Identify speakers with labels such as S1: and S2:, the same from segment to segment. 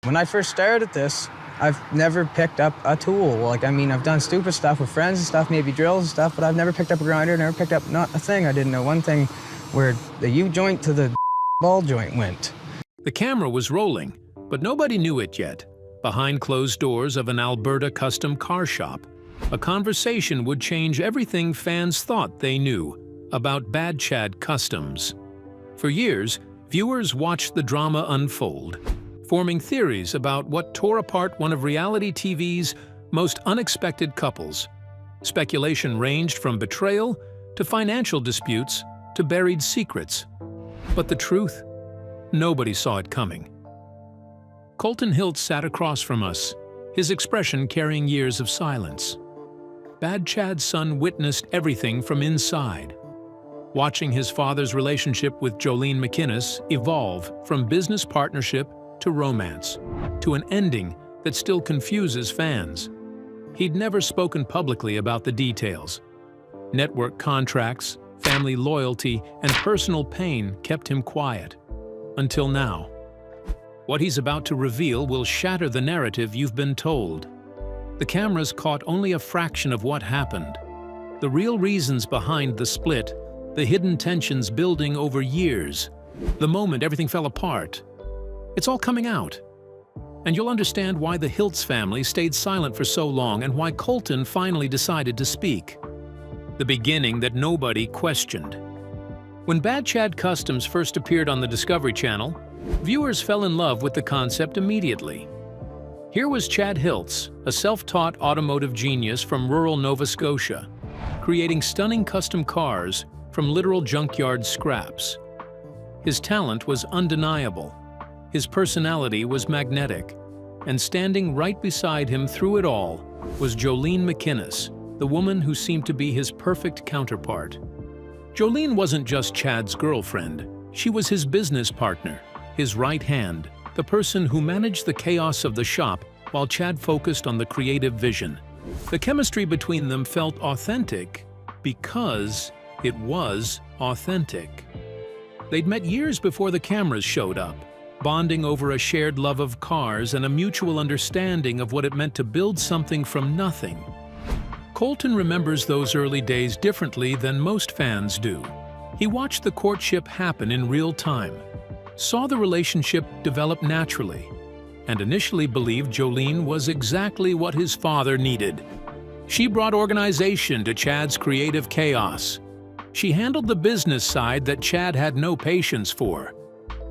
S1: When I first started this, I've never picked up a tool. Like, I mean, I've done stupid stuff with friends and stuff, maybe drills and stuff, but I've never picked up a grinder, never picked up not a thing. I didn't know one thing where the U-joint to the ball joint went.
S2: The camera was rolling, but nobody knew it yet. Behind closed doors of an Alberta custom car shop, a conversation would change everything fans thought they knew about Bad Chad Customs. For years, viewers watched the drama unfold, forming theories about what tore apart one of reality TV's most unexpected couples. Speculation ranged from betrayal to financial disputes to buried secrets. But the truth? Nobody saw it coming. Colton Hiltz sat across from us, his expression carrying years of silence. Bad Chad's son witnessed everything from inside, watching his father's relationship with Jolene MacInnis evolve from business partnership to romance, to an ending that still confuses fans. He'd never spoken publicly about the details. Network contracts, family loyalty, and personal pain kept him quiet. Until now. What he's about to reveal will shatter the narrative you've been told. The cameras caught only a fraction of what happened. The real reasons behind the split, the hidden tensions building over years, the moment everything fell apart. It's all coming out. And you'll understand why the Hiltz family stayed silent for so long and why Colton finally decided to speak. The beginning that nobody questioned. When Bad Chad Customs first appeared on the Discovery Channel, viewers fell in love with the concept immediately. Here was Chad Hiltz, a self-taught automotive genius from rural Nova Scotia, creating stunning custom cars from literal junkyard scraps. His talent was undeniable. His personality was magnetic. And standing right beside him through it all was Jolene MacInnis, the woman who seemed to be his perfect counterpart. Jolene wasn't just Chad's girlfriend. She was his business partner, his right hand, the person who managed the chaos of the shop while Chad focused on the creative vision. The chemistry between them felt authentic because it was authentic. They'd met years before the cameras showed up, bonding over a shared love of cars and a mutual understanding of what it meant to build something from nothing. Colton remembers those early days differently than most fans do. He watched the courtship happen in real time, saw the relationship develop naturally, and initially believed Jolene was exactly what his father needed. She brought organization to Chad's creative chaos. She handled the business side that Chad had no patience for.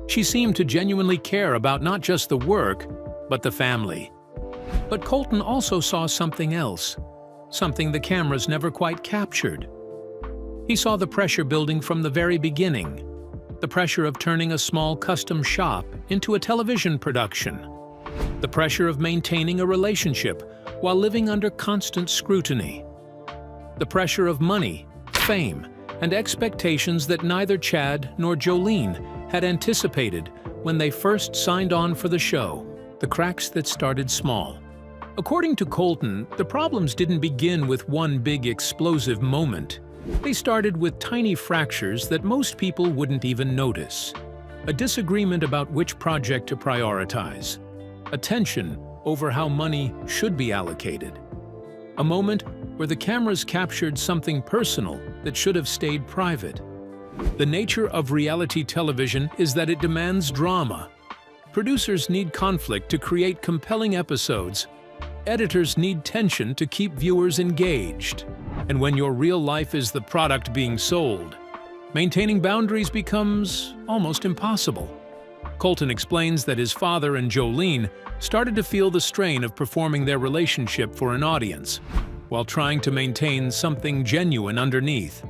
S2: She seemed to genuinely care about not just the work, but the family. But Colton also saw something else, something the cameras never quite captured. He saw the pressure building from the very beginning, the pressure of turning a small custom shop into a television production, the pressure of maintaining a relationship while living under constant scrutiny, the pressure of money, fame, and expectations that neither Chad nor Jolene had anticipated when they first signed on for the show, the cracks that started small. According to Colton, the problems didn't begin with one big explosive moment. They started with tiny fractures that most people wouldn't even notice. A disagreement about which project to prioritize. A tension over how money should be allocated. A moment where the cameras captured something personal that should have stayed private. The nature of reality television is that it demands drama. Producers need conflict to create compelling episodes. Editors need tension to keep viewers engaged. And when your real life is the product being sold, maintaining boundaries becomes almost impossible. Colton explains that his father and Jolene started to feel the strain of performing their relationship for an audience, while trying to maintain something genuine underneath.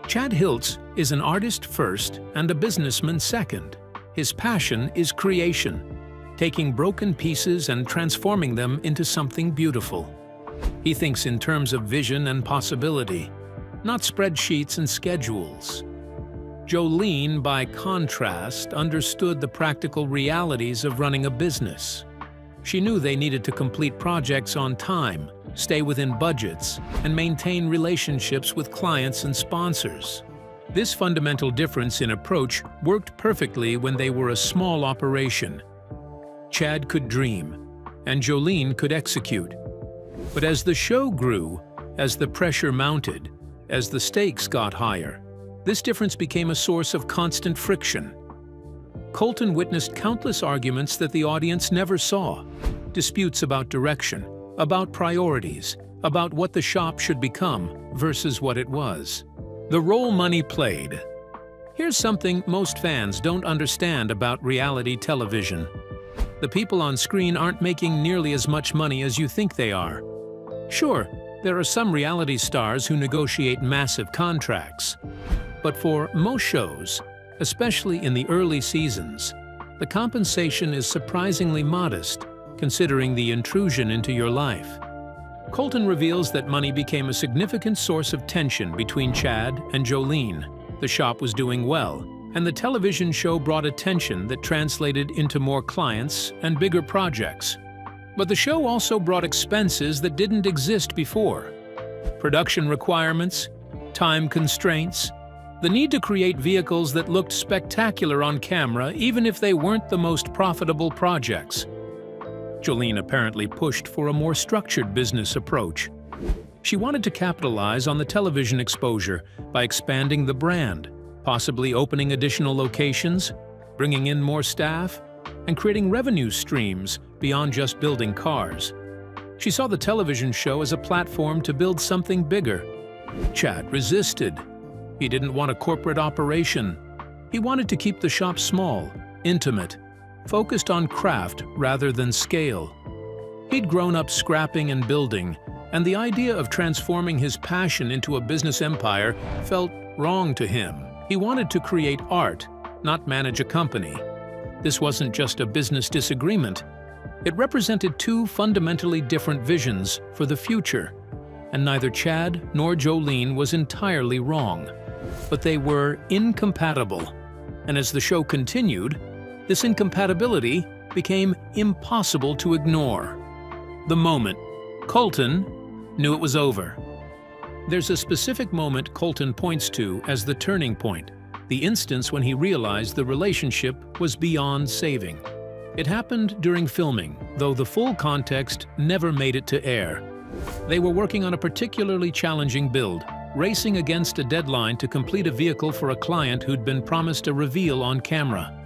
S2: Chad Hiltz is an artist first and a businessman second. His passion is creation, taking broken pieces and transforming them into something beautiful. He thinks in terms of vision and possibility, not spreadsheets and schedules. Jolene, by contrast, understood the practical realities of running a business. She knew they needed to complete projects on time, stay within budgets, and maintain relationships with clients and sponsors. This fundamental difference in approach worked perfectly when they were a small operation. Chad could dream, and Jolene could execute. But as the show grew, as the pressure mounted, as the stakes got higher, this difference became a source of constant friction. Colton witnessed countless arguments that the audience never saw, disputes about direction, about priorities, about what the shop should become versus what it was. The role money played. Here's something most fans don't understand about reality television. The people on screen aren't making nearly as much money as you think they are. Sure, there are some reality stars who negotiate massive contracts. But for most shows, especially in the early seasons, the compensation is surprisingly modest, considering the intrusion into your life. Colton reveals that money became a significant source of tension between Chad and Jolene. The shop was doing well, and the television show brought attention that translated into more clients and bigger projects. But the show also brought expenses that didn't exist before. Production requirements, time constraints, the need to create vehicles that looked spectacular on camera even if they weren't the most profitable projects. Jolene apparently pushed for a more structured business approach. She wanted to capitalize on the television exposure by expanding the brand, possibly opening additional locations, bringing in more staff, and creating revenue streams beyond just building cars. She saw the television show as a platform to build something bigger. Chad resisted. He didn't want a corporate operation. He wanted to keep the shop small, intimate, focused on craft rather than scale. He'd grown up scrapping and building, and the idea of transforming his passion into a business empire felt wrong to him. He wanted to create art, not manage a company. This wasn't just a business disagreement. It represented two fundamentally different visions for the future, and neither Chad nor Jolene was entirely wrong. But they were incompatible, and as the show continued, this incompatibility became impossible to ignore. The moment Colton knew it was over. There's a specific moment Colton points to as the turning point, the instance when he realized the relationship was beyond saving. It happened during filming, though the full context never made it to air. They were working on a particularly challenging build, racing against a deadline to complete a vehicle for a client who'd been promised a reveal on camera.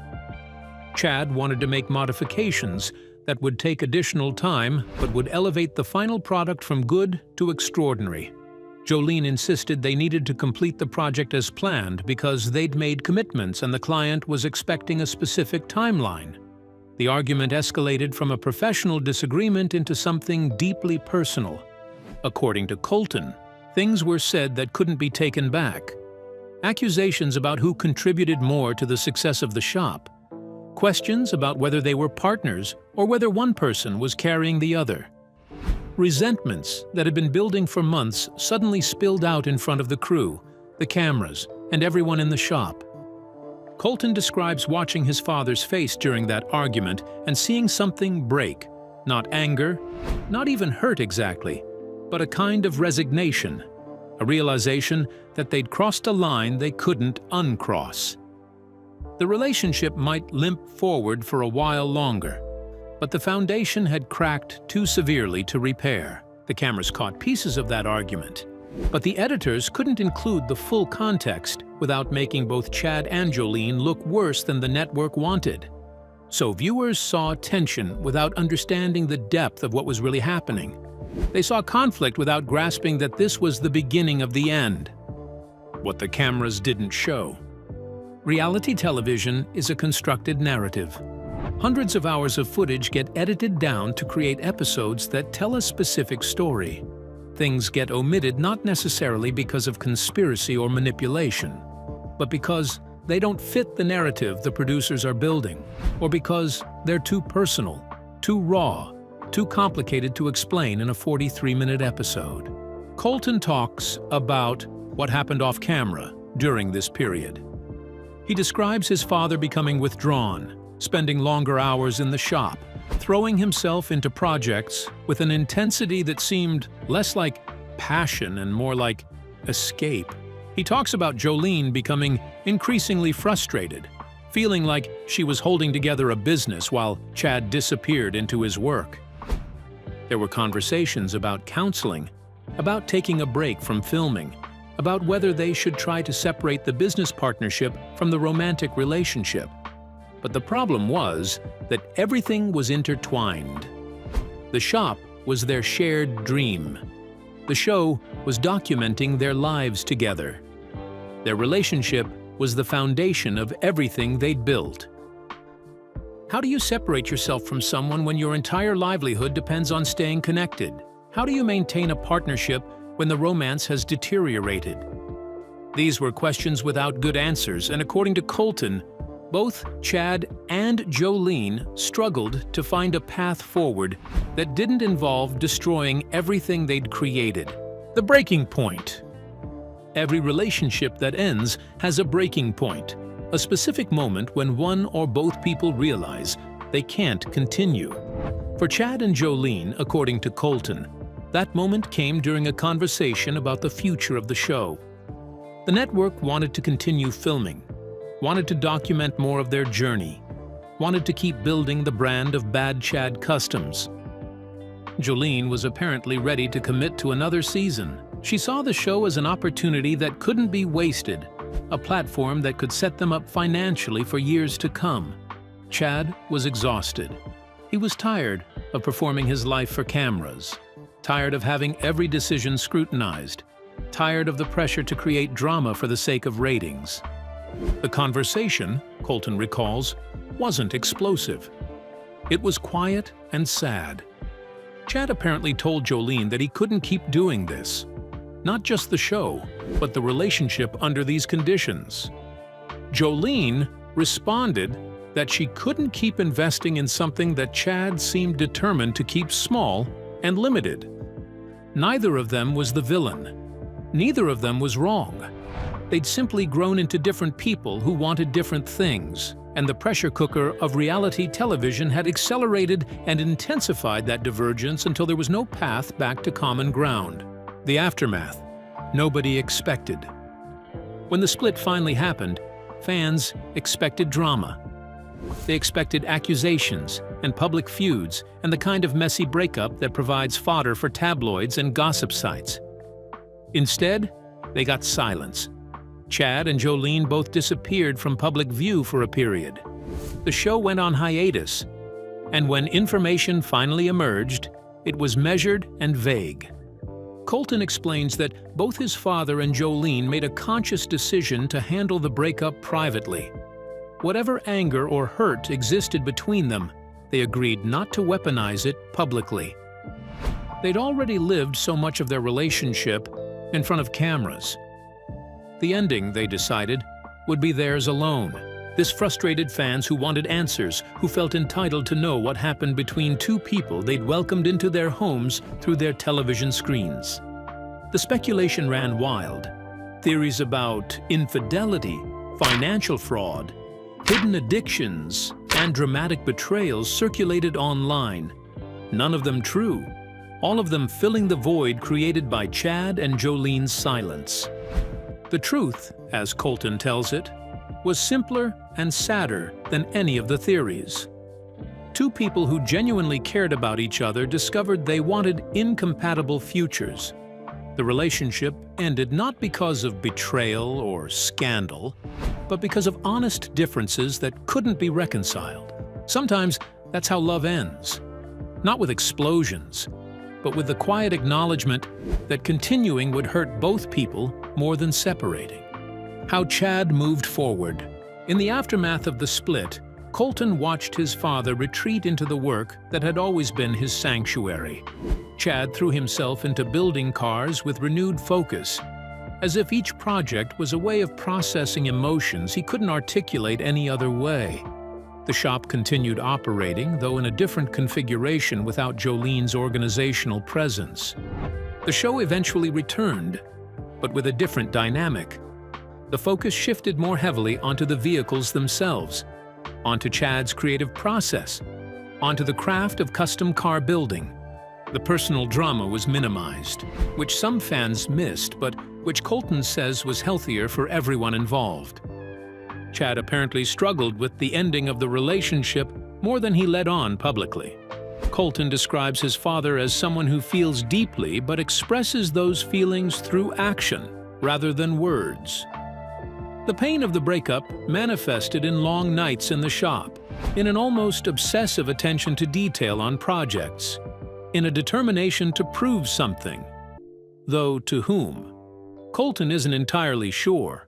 S2: Chad wanted to make modifications that would take additional time but would elevate the final product from good to extraordinary. Jolene insisted they needed to complete the project as planned because they'd made commitments and the client was expecting a specific timeline. The argument escalated from a professional disagreement into something deeply personal. According to Colton, things were said that couldn't be taken back. Accusations about who contributed more to the success of the shop. Questions about whether they were partners or whether one person was carrying the other. Resentments that had been building for months suddenly spilled out in front of the crew, the cameras, and everyone in the shop. Colton describes watching his father's face during that argument and seeing something break. Not anger, not even hurt exactly, but a kind of resignation, a realization that they'd crossed a line they couldn't uncross. The relationship might limp forward for a while longer, but the foundation had cracked too severely to repair. The cameras caught pieces of that argument, but the editors couldn't include the full context without making both Chad and Jolene look worse than the network wanted. So viewers saw tension without understanding the depth of what was really happening. They saw conflict without grasping that this was the beginning of the end. What the cameras didn't show. Reality television is a constructed narrative. Hundreds of hours of footage get edited down to create episodes that tell a specific story. Things get omitted not necessarily because of conspiracy or manipulation, but because they don't fit the narrative the producers are building, or because they're too personal, too raw, too complicated to explain in a 43-minute episode. Colton talks about what happened off camera during this period. He describes his father becoming withdrawn, spending longer hours in the shop, throwing himself into projects with an intensity that seemed less like passion and more like escape. He talks about Jolene becoming increasingly frustrated, feeling like she was holding together a business while Chad disappeared into his work. There were conversations about counseling, about taking a break from filming, about whether they should try to separate the business partnership from the romantic relationship. But the problem was that everything was intertwined. The shop was their shared dream. The show was documenting their lives together. Their relationship was the foundation of everything they'd built. How do you separate yourself from someone when your entire livelihood depends on staying connected? How do you maintain a partnership when the romance has deteriorated? These were questions without good answers, and according to Colton, both Chad and Jolene struggled to find a path forward that didn't involve destroying everything they'd created. The breaking point. Every relationship that ends has a breaking point, a specific moment when one or both people realize they can't continue. For Chad and Jolene, according to Colton, that moment came during a conversation about the future of the show. The network wanted to continue filming, wanted to document more of their journey, wanted to keep building the brand of Bad Chad Customs. Jolene was apparently ready to commit to another season. She saw the show as an opportunity that couldn't be wasted, a platform that could set them up financially for years to come. Chad was exhausted. He was tired of performing his life for cameras, tired of having every decision scrutinized, tired of the pressure to create drama for the sake of ratings. The conversation, Colton recalls, wasn't explosive. It was quiet and sad. Chad apparently told Jolene that he couldn't keep doing this. Not just the show, but the relationship under these conditions. Jolene responded that she couldn't keep investing in something that Chad seemed determined to keep small and limited. Neither of them was the villain. Neither of them was wrong. They'd simply grown into different people who wanted different things, and the pressure cooker of reality television had accelerated and intensified that divergence until there was no path back to common ground. The aftermath. Nobody expected. When the split finally happened, fans expected drama. They expected accusations and public feuds and the kind of messy breakup that provides fodder for tabloids and gossip sites. Instead, they got silence. Chad and Jolene both disappeared from public view for a period. The show went on hiatus, and when information finally emerged, it was measured and vague. Colton explains that both his father and Jolene made a conscious decision to handle the breakup privately. Whatever anger or hurt existed between them, they agreed not to weaponize it publicly. They'd already lived so much of their relationship in front of cameras. The ending, they decided, would be theirs alone. This frustrated fans who wanted answers, who felt entitled to know what happened between two people they'd welcomed into their homes through their television screens. The speculation ran wild. Theories about infidelity, financial fraud, hidden addictions, and dramatic betrayals circulated online. None of them true, all of them filling the void created by Chad and Jolene's silence. The truth, as Colton tells it, was simpler and sadder than any of the theories. Two people who genuinely cared about each other discovered they wanted incompatible futures. The relationship ended not because of betrayal or scandal, but because of honest differences that couldn't be reconciled. Sometimes that's how love ends. Not with explosions, but with the quiet acknowledgement that continuing would hurt both people more than separating. How Chad moved forward. In the aftermath of the split, Colton watched his father retreat into the work that had always been his sanctuary. Chad threw himself into building cars with renewed focus, as if each project was a way of processing emotions he couldn't articulate any other way. The shop continued operating, though in a different configuration without Jolene's organizational presence. The show eventually returned, but with a different dynamic. The focus shifted more heavily onto the vehicles themselves, onto Chad's creative process, onto the craft of custom car building. The personal drama was minimized, which some fans missed, but which Colton says was healthier for everyone involved. Chad apparently struggled with the ending of the relationship more than he let on publicly. Colton describes his father as someone who feels deeply but expresses those feelings through action rather than words. The pain of the breakup manifested in long nights in the shop, in an almost obsessive attention to detail on projects, in a determination to prove something. Though to whom? Colton isn't entirely sure.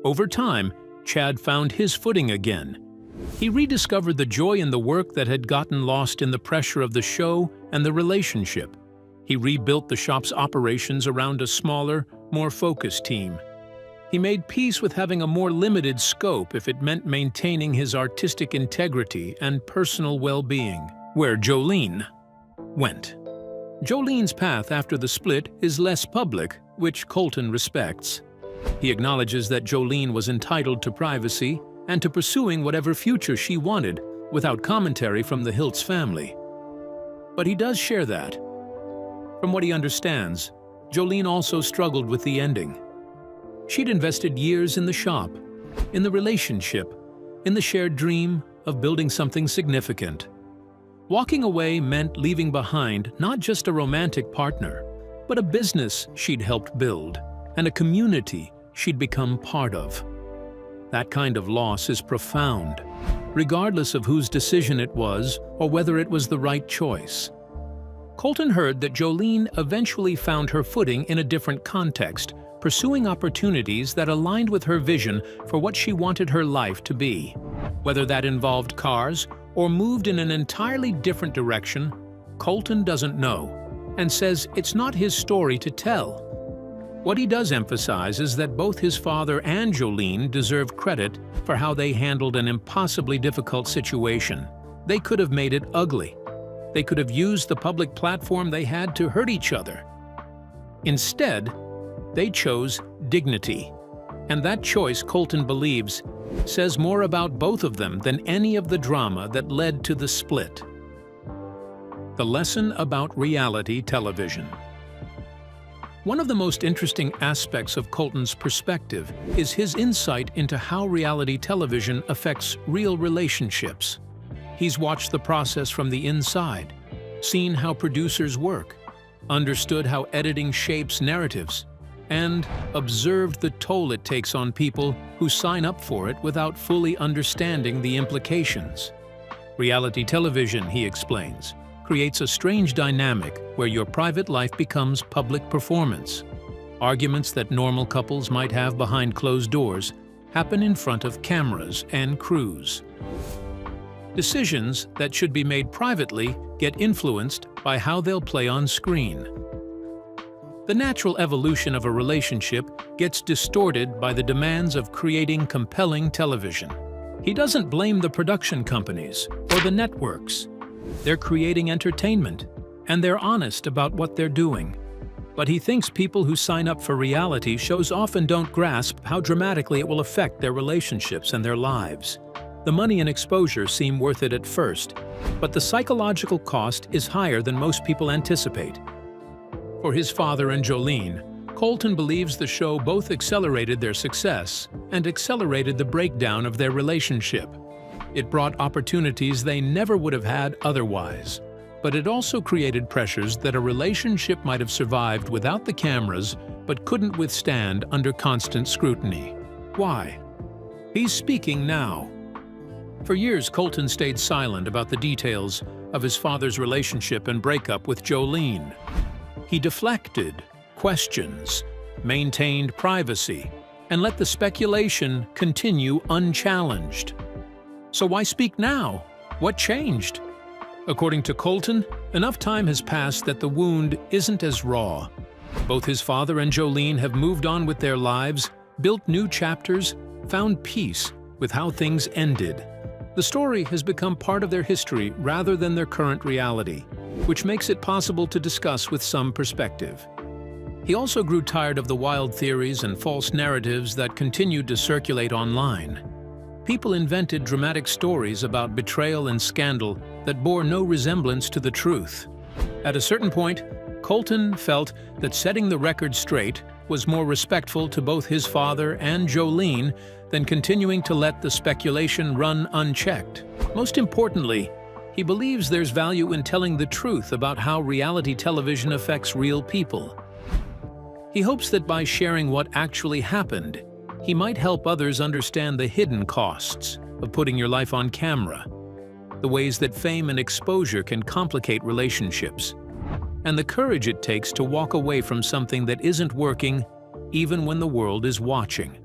S2: Over time, Chad found his footing again. He rediscovered the joy in the work that had gotten lost in the pressure of the show and the relationship. He rebuilt the shop's operations around a smaller, more focused team. He made peace with having a more limited scope if it meant maintaining his artistic integrity and personal well-being, where Jolene went. Jolene's path after the split is less public, which Colton respects. He acknowledges that Jolene was entitled to privacy and to pursuing whatever future she wanted without commentary from the Hiltz family. But he does share that. From what he understands, Jolene also struggled with the ending. She'd invested years in the shop, in the relationship, in the shared dream of building something significant. Walking away meant leaving behind not just a romantic partner, but a business she'd helped build and a community she'd become part of. That kind of loss is profound, regardless of whose decision it was or whether it was the right choice. Colton heard that Jolene eventually found her footing in a different context, pursuing opportunities that aligned with her vision for what she wanted her life to be. Whether that involved cars or moved in an entirely different direction, Colton doesn't know, and says it's not his story to tell. What he does emphasize is that both his father and Jolene deserve credit for how they handled an impossibly difficult situation. They could have made it ugly. They could have used the public platform they had to hurt each other. Instead, they chose dignity. And that choice, Colton believes, says more about both of them than any of the drama that led to the split. The lesson about reality television. One of the most interesting aspects of Colton's perspective is his insight into how reality television affects real relationships. He's watched the process from the inside, seen how producers work, understood how editing shapes narratives, and observed the toll it takes on people who sign up for it without fully understanding the implications. Reality television, he explains, creates a strange dynamic where your private life becomes public performance. Arguments that normal couples might have behind closed doors happen in front of cameras and crews. Decisions that should be made privately get influenced by how they'll play on screen. The natural evolution of a relationship gets distorted by the demands of creating compelling television. He doesn't blame the production companies or the networks. They're creating entertainment, and they're honest about what they're doing. But he thinks people who sign up for reality shows often don't grasp how dramatically it will affect their relationships and their lives. The money and exposure seem worth it at first, but the psychological cost is higher than most people anticipate. For his father and Jolene, Colton believes the show both accelerated their success and accelerated the breakdown of their relationship. It brought opportunities they never would have had otherwise, but it also created pressures that a relationship might have survived without the cameras but couldn't withstand under constant scrutiny. Why? He's speaking now. For years, Colton stayed silent about the details of his father's relationship and breakup with Jolene. He deflected questions, maintained privacy, and let the speculation continue unchallenged. So why speak now? What changed? According to Colton, enough time has passed that the wound isn't as raw. Both his father and Jolene have moved on with their lives, built new chapters, found peace with how things ended. The story has become part of their history rather than their current reality, which makes it possible to discuss with some perspective. He also grew tired of the wild theories and false narratives that continued to circulate online. People invented dramatic stories about betrayal and scandal that bore no resemblance to the truth. At a certain point, Colton felt that setting the record straight was more respectful to both his father and Jolene than continuing to let the speculation run unchecked. Most importantly, he believes there's value in telling the truth about how reality television affects real people. He hopes that by sharing what actually happened, he might help others understand the hidden costs of putting your life on camera, the ways that fame and exposure can complicate relationships, and the courage it takes to walk away from something that isn't working even when the world is watching.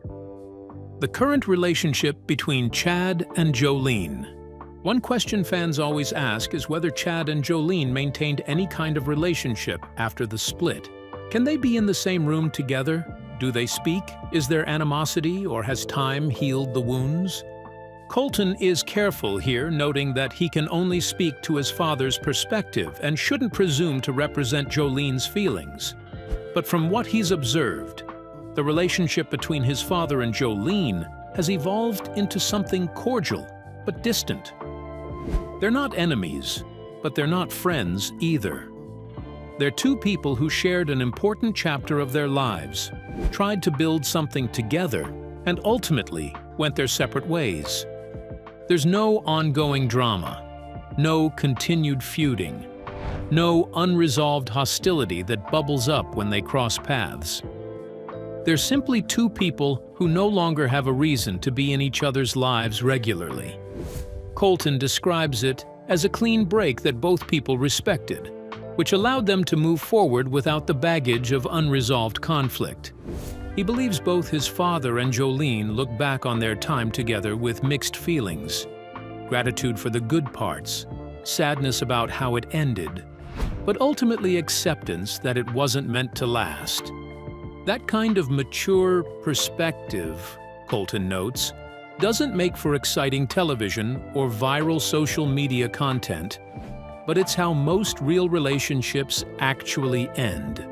S2: The current relationship between Chad and Jolene. One question fans always ask is whether Chad and Jolene maintained any kind of relationship after the split. Can they be in the same room together? Do they speak? Is there animosity, or has time healed the wounds? Colton is careful here, noting that he can only speak to his father's perspective and shouldn't presume to represent Jolene's feelings. But from what he's observed, the relationship between his father and Jolene has evolved into something cordial but distant. They're not enemies, but they're not friends either. They're two people who shared an important chapter of their lives, tried to build something together, and ultimately went their separate ways. There's no ongoing drama, no continued feuding, no unresolved hostility that bubbles up when they cross paths. They're simply two people who no longer have a reason to be in each other's lives regularly. Colton describes it as a clean break that both people respected, which allowed them to move forward without the baggage of unresolved conflict. He believes both his father and Jolene look back on their time together with mixed feelings: gratitude for the good parts, sadness about how it ended, but ultimately acceptance that it wasn't meant to last. That kind of mature perspective, Colton notes, doesn't make for exciting television or viral social media content, but it's how most real relationships actually end.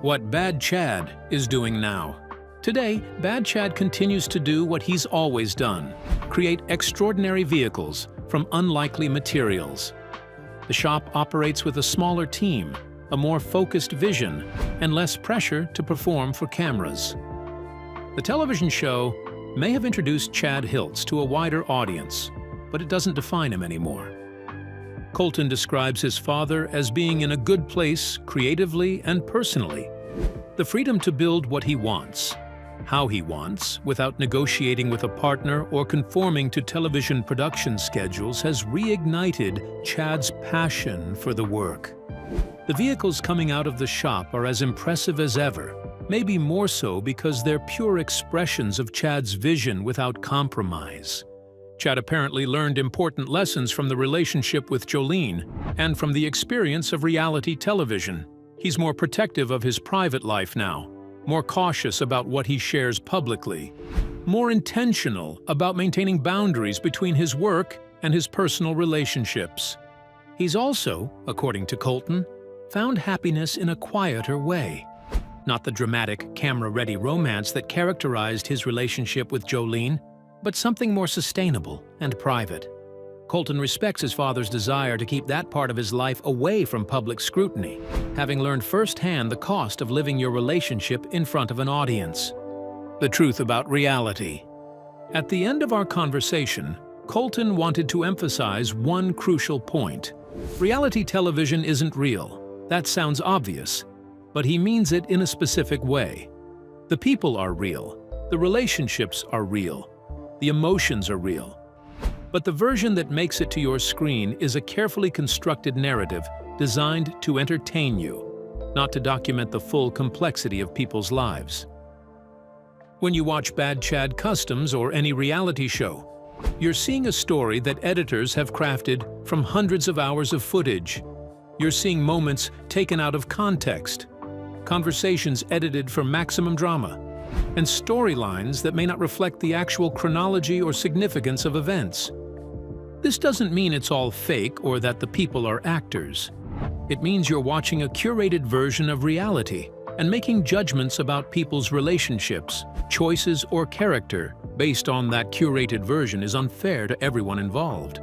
S2: What Bad Chad is doing now. Today, Bad Chad continues to do what he's always done: create extraordinary vehicles from unlikely materials. The shop operates with a smaller team, a more focused vision, and less pressure to perform for cameras. The television show may have introduced Chad Hiltz to a wider audience, but it doesn't define him anymore. Colton describes his father as being in a good place creatively and personally. The freedom to build what he wants, how he wants, without negotiating with a partner or conforming to television production schedules, has reignited Chad's passion for the work. The vehicles coming out of the shop are as impressive as ever, maybe more so because they're pure expressions of Chad's vision without compromise. Chad apparently learned important lessons from the relationship with Jolene and from the experience of reality television. He's more protective of his private life now, more cautious about what he shares publicly, more intentional about maintaining boundaries between his work and his personal relationships. He's also, according to Colton, found happiness in a quieter way. Not the dramatic, camera-ready romance that characterized his relationship with Jolene, but something more sustainable and private. Colton respects his father's desire to keep that part of his life away from public scrutiny, having learned firsthand the cost of living your relationship in front of an audience. The truth about reality. At the end of our conversation, Colton wanted to emphasize one crucial point. Reality television isn't real. That sounds obvious, but he means it in a specific way. The people are real. The relationships are real. The emotions are real. But the version that makes it to your screen is a carefully constructed narrative designed to entertain you, not to document the full complexity of people's lives. When you watch Bad Chad Customs or any reality show, you're seeing a story that editors have crafted from hundreds of hours of footage. You're seeing moments taken out of context, conversations edited for maximum drama, and storylines that may not reflect the actual chronology or significance of events. This doesn't mean it's all fake or that the people are actors. It means you're watching a curated version of reality and making judgments about people's relationships, choices, or character based on that curated version is unfair to everyone involved.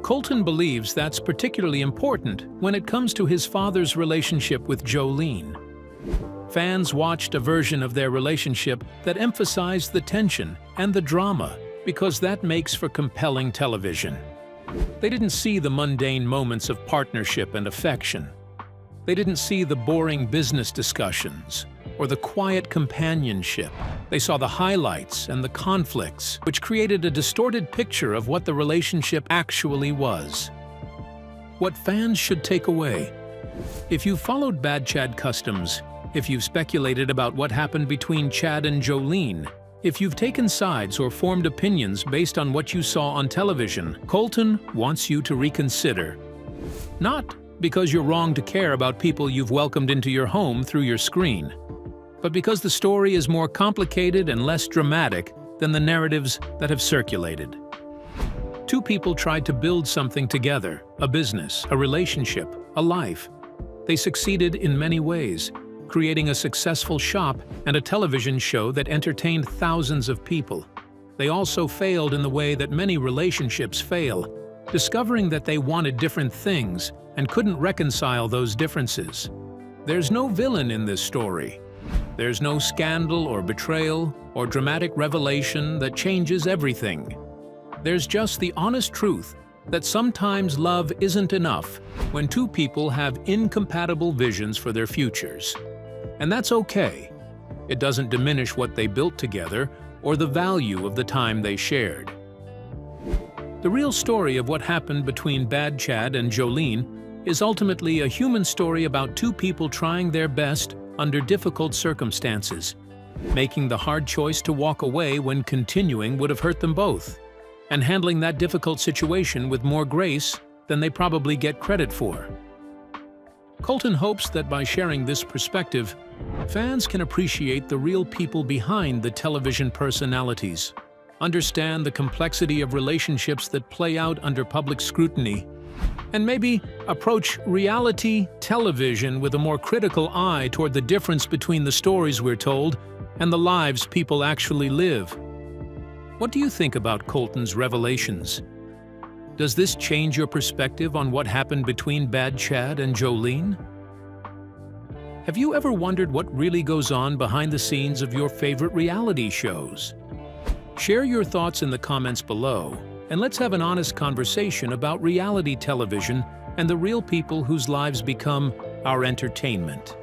S2: Colton believes that's particularly important when it comes to his father's relationship with Jolene. Fans watched a version of their relationship that emphasized the tension and the drama because that makes for compelling television. They didn't see the mundane moments of partnership and affection. They didn't see the boring business discussions or the quiet companionship. They saw the highlights and the conflicts, which created a distorted picture of what the relationship actually was. What fans should take away. If you followed Bad Chad customs, if you've speculated about what happened between Chad and Jolene, if you've taken sides or formed opinions based on what you saw on television, Colton wants you to reconsider. Not because you're wrong to care about people you've welcomed into your home through your screen, but because the story is more complicated and less dramatic than the narratives that have circulated. Two people tried to build something together, a business, a relationship, a life. They succeeded in many ways, creating a successful shop and a television show that entertained thousands of people. They also failed in the way that many relationships fail, discovering that they wanted different things and couldn't reconcile those differences. There's no villain in this story. There's no scandal or betrayal or dramatic revelation that changes everything. There's just the honest truth that sometimes love isn't enough when two people have incompatible visions for their futures. And that's okay. It doesn't diminish what they built together or the value of the time they shared. The real story of what happened between Bad Chad and Jolene is ultimately a human story about two people trying their best under difficult circumstances, making the hard choice to walk away when continuing would have hurt them both, and handling that difficult situation with more grace than they probably get credit for. Colton hopes that by sharing this perspective, fans can appreciate the real people behind the television personalities, understand the complexity of relationships that play out under public scrutiny, and maybe approach reality television with a more critical eye toward the difference between the stories we're told and the lives people actually live. What do you think about Colton's revelations? Does this change your perspective on what happened between Bad Chad and Jolene? Have you ever wondered what really goes on behind the scenes of your favorite reality shows? Share your thoughts in the comments below, and let's have an honest conversation about reality television and the real people whose lives become our entertainment.